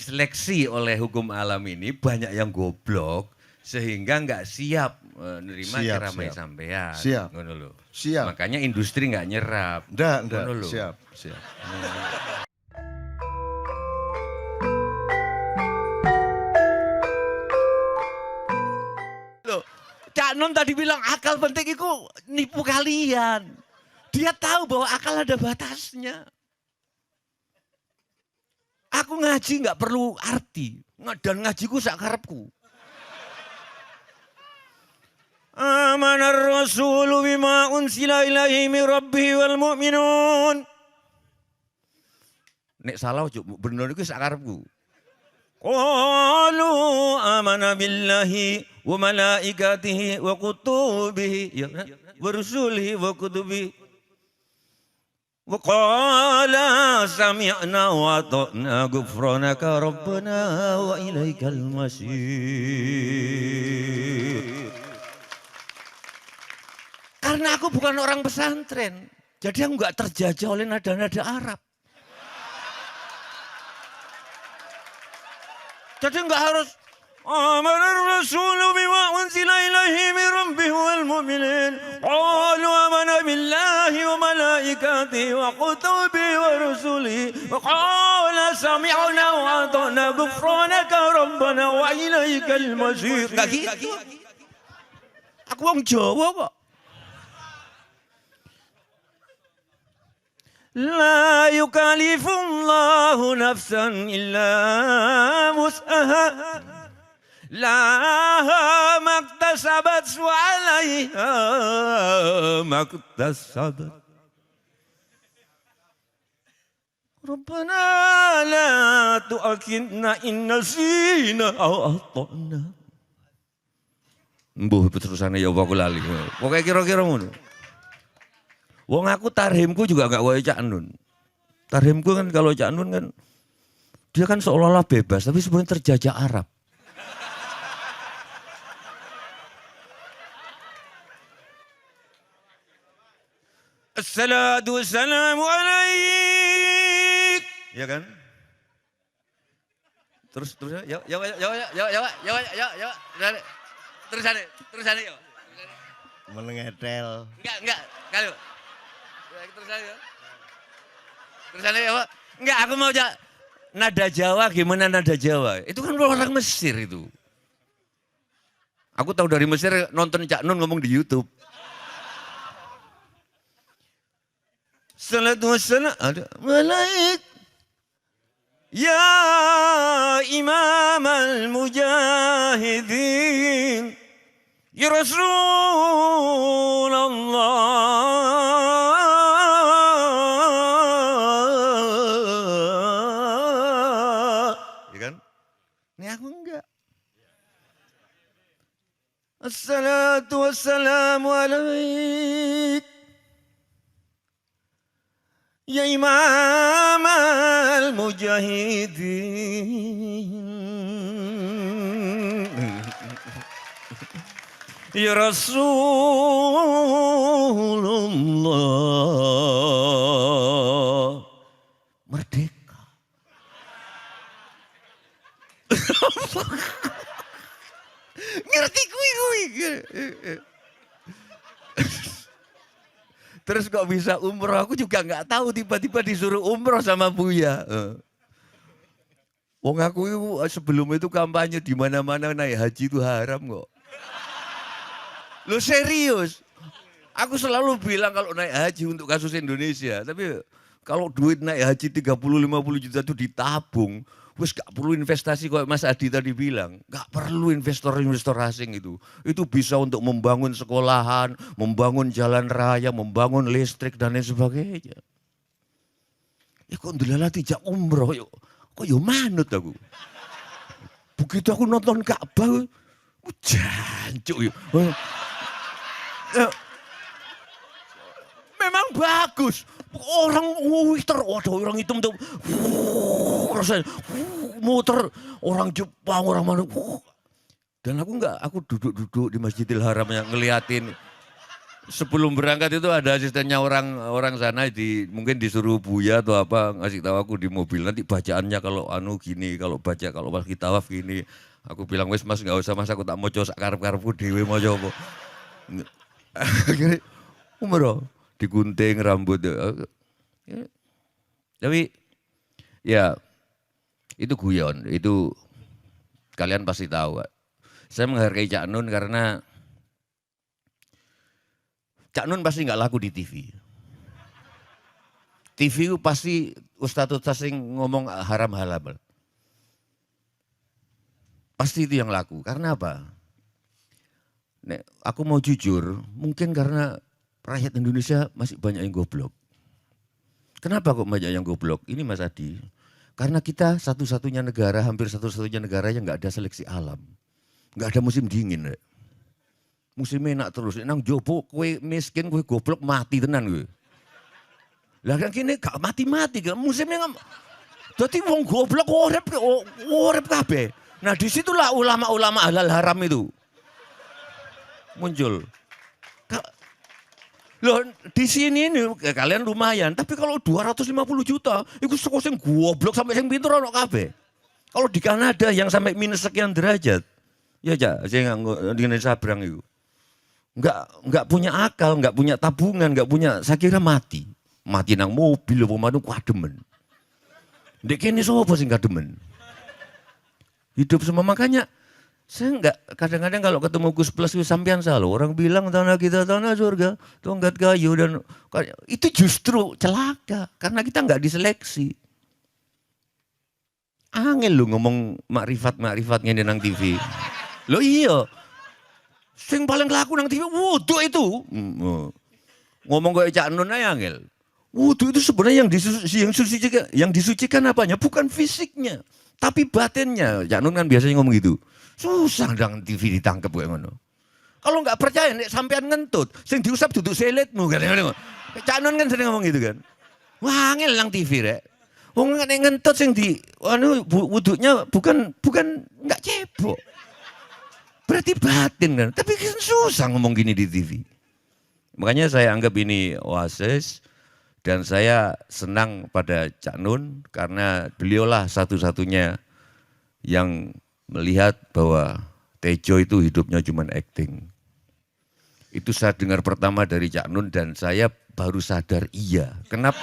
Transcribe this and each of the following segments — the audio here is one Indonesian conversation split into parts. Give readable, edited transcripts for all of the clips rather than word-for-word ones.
diseleksi oleh hukum alam ini banyak yang goblok sehingga nggak siap menerima ceramah sampean. Siap. Ngono lho. Siap. Makanya industri nggak nyerap. Ndak. Ngono lho. Siap. Loh, Cak Nun tadi bilang akal penting itu nipu kalian. Dia tahu bahwa akal ada batasnya. Aku ngaji nggak perlu arti. Dan ngajiku sak karepku. Amanar rasulu bima unsila ilaihi min rabbihi wal mu'minun. Nek salah bener iku sak karepku. Qalu amana billahi wa malaikatihi wa kutubihi wa rusulihi wa kutubihi. Wa qala sami'na wa ata'na ghufranaka rabbana wa ilaikal masir. Karena aku bukan orang pesantren, jadi aku nggak terjajah oleh nada-nada Arab. Jadi nggak harus amanar rasulu bima unzila ilaihi min rabbihi wal mu'minin qalu amana billahi wa malaikatihi wa kutubihi wa rusulihi wa qala sami'na wa ata'na ghufranaka rabbana wa ilaikal masir. Enggak gitu. Aku wong Jawa kok. La yukallifullahu nafsan illa wus'aha laha maktasabat wa 'alaiha maktasabat. Rabbana la tu'akhidna in nasina aw akhtana. Mbuh terusane ya aku lali. Pokoke kira-kira ngono. Wong aku tarhimku juga gak kaya Cak Nun. Tarhimku kan kalau Cak Nun kan dia kan seolah-olah bebas tapi sebenarnya terjajah Arab. Assalatu wassalamu alaik. Ya kan? Terus ya. Terus ya. Menengetel. Enggak, kalau. Terus ya, Pak. Enggak, aku mau nada Jawa, gimana nada Jawa? Itu kan orang Mesir itu. Aku tahu dari Mesir nonton Cak Nun ngomong di YouTube. Salatu wassalam ada malaik. Ya Imam al-Mujahidin. Ya Rasulullah. Ya kan? Ini aku enggak. Assalatu wassalamu alaik. Ya Imam al-Mujahidin. Ya Rasulullah. Merdeka. Ngerti kui. Terus kok bisa umroh, aku juga nggak tahu tiba-tiba disuruh umroh sama Buya. Wong aku sebelum itu kampanye di mana-mana naik haji itu haram kok. Lo serius? Aku selalu bilang kalau naik haji untuk kasus Indonesia, tapi kalau duit naik haji 30-50 juta itu ditabung, wes gak perlu investasi kayak Mas Adi tadi bilang, gak perlu investor-investor asing itu. Itu bisa untuk membangun sekolahan, membangun jalan raya, membangun listrik dan lain sebagainya. Ya kok ndelala tidak umroh yuk. Kok yo manut aku. Begitu aku nonton Ka'bah, jancuk yuk. Memang bagus. Orang orang hitam tuh muter, orang Jepang, orang mana. Dan aku duduk di Masjidil Haram yang ngeliatin. sebelum berangkat itu ada asistennya orang sana mungkin disuruh Buya atau apa ngasih tahu aku di mobil nanti bacaannya kalau anu gini, kalau pas kita tawaf gini. Aku bilang wes Mas nggak usah Mas aku tak moco sak karep-karepku dhewe maca apa. Akhirnya umroh digunting rambut. Ya, tapi ya itu guyon, itu kalian pasti tahu. Saya menghargai Cak Nun karena Cak Nun pasti nggak laku di TV. TV itu pasti ustadz-ustadz yang ngomong haram halal. Pasti itu yang laku. Karena apa? Nek, aku mau jujur, mungkin karena rakyat Indonesia masih banyak yang goblok. Kenapa kok banyak yang goblok? Ini Mas Adi. Karena kita satu-satunya negara, hampir satu-satunya negara yang nggak ada seleksi alam. Nggak ada musim dingin. Nek. Musimnya enak terus. Nang jopo kue miskin, kue goblok mati tenan gue. Lah kan kini gak mati-mati kan musimnya kan. Jadi wong goblok urip kabeh. Nah disitulah ulama-ulama halal haram itu muncul. Loh di sini ini kalian lumayan, tapi kalau 250 juta, itu sing goblok sampai sing pinter ono kabeh. Kalau di Kanada yang sampai minus sekian derajat, ya Cak, saya nggak di Sabrang itu. Nggak punya akal, nggak punya tabungan, nggak punya, saya kira mati. Mati nang mobil, pemadu kademen. Dek kene sapa sing kademen? Hidup semua makanya saya nggak kadang-kadang kalau ketemu Gus Plus sampean selalu orang bilang tanah kita tanah surga, tongkat kayu dan itu justru celaka karena kita nggak diseleksi. Angel lu ngomong makrifat ngene nang TV. Lo iya. Sing paling laku nang TV wudu itu. Ngomong kayak Cak Nun aja angel. Wudu itu sebenarnya yang disucikan apanya? Bukan fisiknya, tapi batinnya. Cak Nun kan biasanya ngomong gitu. Susah dengan TV ditangkap kayak ngono. Kalau nggak percaya nek sampean ngentut, sing diusap duduk selitmu kan. Cak Nun kan sering ngomong gitu kan. Wah, angel nang TV rek. Wong nek ngentut sing di wudunya bukan nggak cebok. Berarti batin kan. Tapi kan susah ngomong gini di TV. Makanya saya anggap ini oasis. Dan saya senang pada Cak Nun karena beliaulah satu-satunya yang melihat bahwa Tejo itu hidupnya cuma acting. Itu saya dengar pertama dari Cak Nun dan saya baru sadar iya. Kenapa?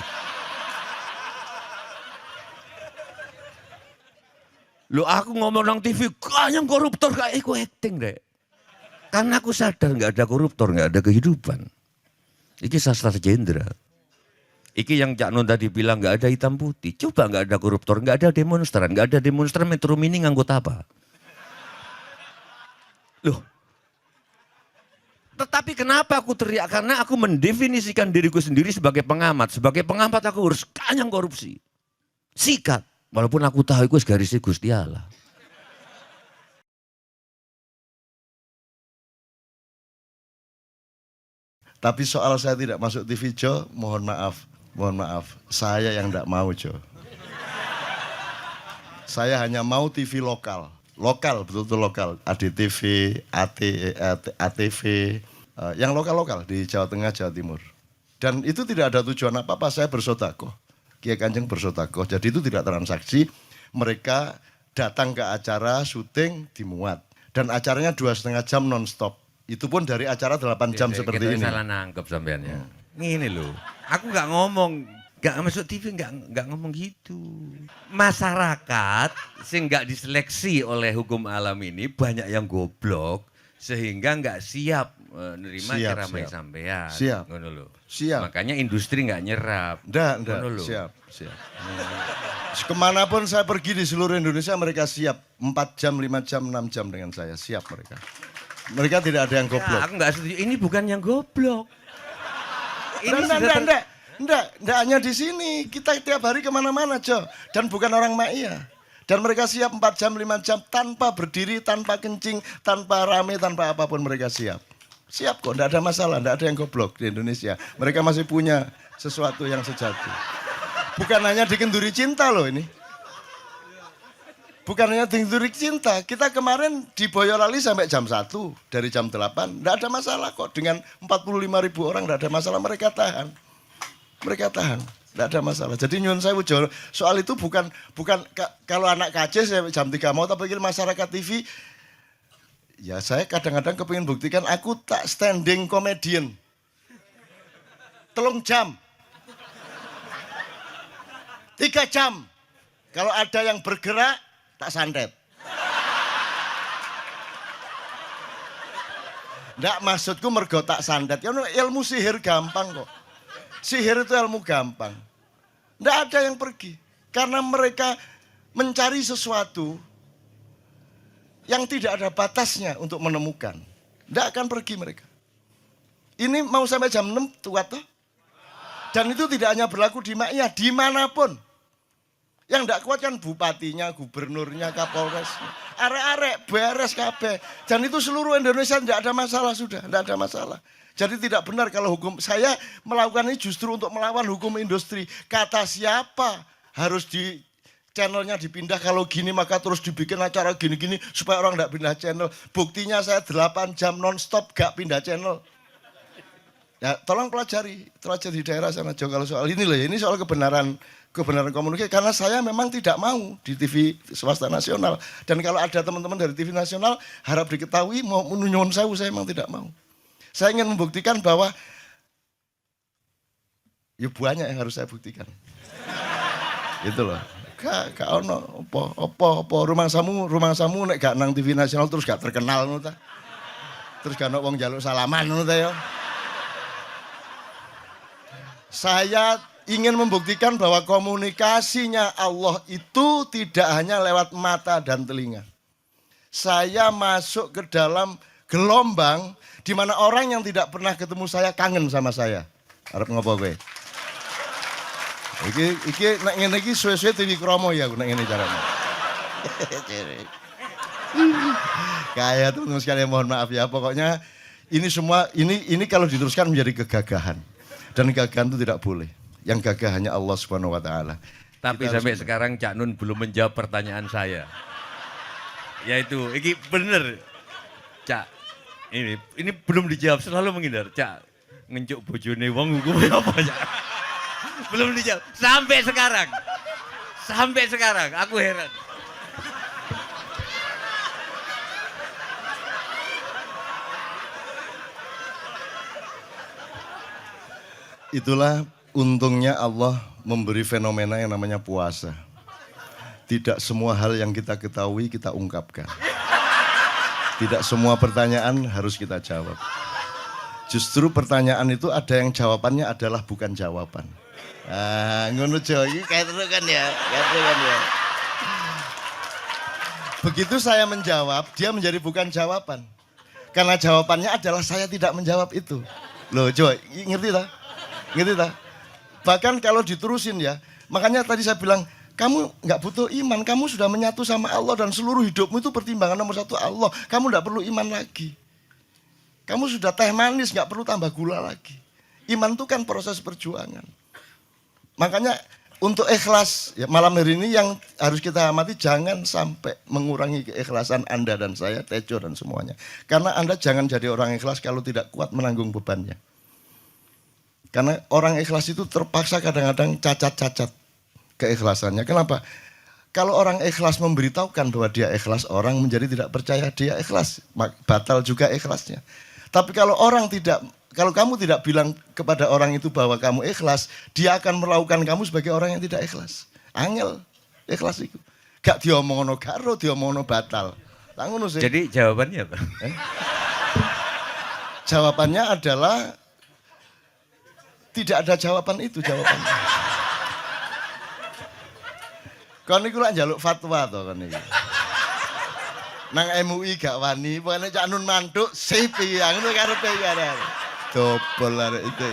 Loh aku ngomong nang TV, yang koruptor kayak aku acting deh. Karena aku sadar nggak ada koruptor, nggak ada kehidupan. Ini sastra jendra. Iki yang Cak Nun tadi bilang nggak ada hitam putih. Coba nggak ada koruptor, nggak ada demonstran, nggak ada demonstran Metro Mini nganggut apa? Loh. Tetapi kenapa aku teriak? Karena aku mendefinisikan diriku sendiri sebagai pengamat. Sebagai pengamat aku harus kanyang korupsi. Sikat. Walaupun aku tahu itu garisnya Gusti Allah. Tapi soal saya tidak masuk TV Jo, mohon maaf. Mohon maaf, saya yang tidak mau Jo. Saya hanya mau TV lokal. Lokal, betul-betul lokal. ADTV, ATV, yang lokal-lokal di Jawa Tengah, Jawa Timur. Dan itu tidak ada tujuan apa-apa, saya bersodakoh. Kiai Kanjeng bersodakoh, jadi itu tidak transaksi. Mereka datang ke acara, syuting, dimuat. Dan acaranya 2,5 jam non-stop. Itu pun dari acara 8 jam seperti ini. Salah nangkep sampean ya. Ngene loh, aku nggak ngomong, nggak masuk TV, nggak ngomong gitu. Masyarakat sing nggak diseleksi oleh hukum alam ini banyak yang goblok sehingga nggak siap menerima ceramah sampean. Siap. Ngono lho. Siap. Makanya industri nggak nyerap. Nggak. Siap. Kemanapun saya pergi di seluruh Indonesia mereka siap 4 jam, 5 jam, 6 jam dengan saya, siap mereka. Mereka tidak ada yang goblok. Ya, aku nggak setuju. Ini bukan yang goblok. Enggak hanya di sini. Kita tiap hari kemana-mana, Jo. Dan bukan orang Ma'iyah. Dan mereka siap 4 jam, 5 jam tanpa berdiri, tanpa kencing, tanpa rame, tanpa apapun mereka siap. Siap kok, enggak ada masalah, enggak ada yang goblok di Indonesia. Mereka masih punya sesuatu yang sejati. Bukan hanya dikenduri cinta loh ini. Bukan hanya Dingturik Cinta, kita kemarin di Boyolali sampai jam 1, dari jam 8, enggak ada masalah kok. Dengan 45.000 orang enggak ada masalah, mereka tahan. Mereka tahan, enggak ada masalah. Jadi nyuwun sewu soal itu bukan kalau anak KJ saya jam 3 mau tapi masyarakat TV, ya saya kadang-kadang kepingin buktikan aku tak standing comedian. 3 jam. 3 jam. Kalau ada yang bergerak, tak santet. Nggak, maksudku mergo tak santet. Ya, ilmu sihir gampang kok. Sihir itu ilmu gampang. Nggak ada yang pergi. Karena mereka mencari sesuatu yang tidak ada batasnya untuk menemukan. Nggak akan pergi mereka. Ini mau sampai jam 6 kuat toh? Dan itu tidak hanya berlaku di Maia, dimanapun. Yang tidak kuat kan bupatinya, gubernurnya, kapolresnya. Arek-arek, beres kabeh. Dan itu seluruh Indonesia tidak ada masalah sudah, tidak ada masalah. Jadi tidak benar kalau hukum, saya melakukan ini justru untuk melawan hukum industri. Kata siapa harus di channelnya dipindah, kalau gini maka terus dibikin acara gini-gini supaya orang tidak pindah channel. Buktinya saya 8 jam non-stop gak pindah channel. Ya tolong pelajari di daerah sana Jo kalau soal ini loh ya, ini soal kebenaran komunikasi, karena saya memang tidak mau di TV swasta nasional. Dan kalau ada teman-teman dari TV nasional harap diketahui mau nyuwun sewu, saya memang tidak mau. Saya ingin membuktikan bahwa ya banyak yang harus saya buktikan. Gitu loh. Gak ono apa rumah samu nek gak nang TV nasional terus gak terkenal ngono ta. Terus gak ono wong njaluk salaman ngono ta ya. Saya ingin membuktikan bahwa komunikasinya Allah itu tidak hanya lewat mata dan telinga. Saya masuk ke dalam gelombang di mana orang yang tidak pernah ketemu saya kangen sama saya. Arep ngopo kowe? Iki nek ngene iki suwe-suwe TV Kromo ya nek ngene carane. Kayak teman-teman sekalian mohon maaf ya, pokoknya ini semua ini kalau diteruskan menjadi kegagahan. Dan gagahan itu tidak boleh. Yang gagah hanya Allah Subhanahu wa taala. Tapi sampai sekarang Cak Nun belum menjawab pertanyaan saya. Yaitu, ini bener. Cak, ini belum dijawab, selalu menghindar. Cak, ngencuk bojone wong hukumnya apa, Cak? Belum dijawab. Sampai sekarang aku heran. Itulah untungnya Allah memberi fenomena yang namanya puasa. Tidak semua hal yang kita ketahui kita ungkapkan. Tidak semua pertanyaan harus kita jawab. Justru pertanyaan itu ada yang jawabannya adalah bukan jawaban. Ngono Jo, iki kayak kan ya. Begitu saya menjawab, dia menjadi bukan jawaban. Karena jawabannya adalah saya tidak menjawab itu. Loh Jo, ngerti tak? Gitu tak? Bahkan kalau diterusin ya, makanya tadi saya bilang, kamu nggak butuh iman, kamu sudah menyatu sama Allah dan seluruh hidupmu itu pertimbangan nomor 1 Allah. Kamu nggak perlu iman lagi. Kamu sudah teh manis, nggak perlu tambah gula lagi. Iman itu kan proses perjuangan. Makanya untuk ikhlas, ya, malam hari ini yang harus kita amati, jangan sampai mengurangi keikhlasan Anda dan saya, Tejo dan semuanya. Karena Anda jangan jadi orang ikhlas kalau tidak kuat menanggung bebannya. Karena orang ikhlas itu terpaksa kadang-kadang cacat-cacat keikhlasannya. Kenapa? Kalau orang ikhlas memberitahukan bahwa dia ikhlas, orang menjadi tidak percaya dia ikhlas. Batal juga ikhlasnya. Tapi kalau kamu tidak bilang kepada orang itu bahwa kamu ikhlas, dia akan melakukan kamu sebagai orang yang tidak ikhlas. Angel ikhlas itu. Gak diomongno karo, diomongno batal. Jadi jawabannya apa? Jawabannya adalah tidak ada jawaban itu jawabannya. Kon niku lak njaluk fatwa to kon iki. Nang MUI gak wani, pokoknya Cak Nun mantuk sip iki, ngono karepe iki arek. Dobel arek itu.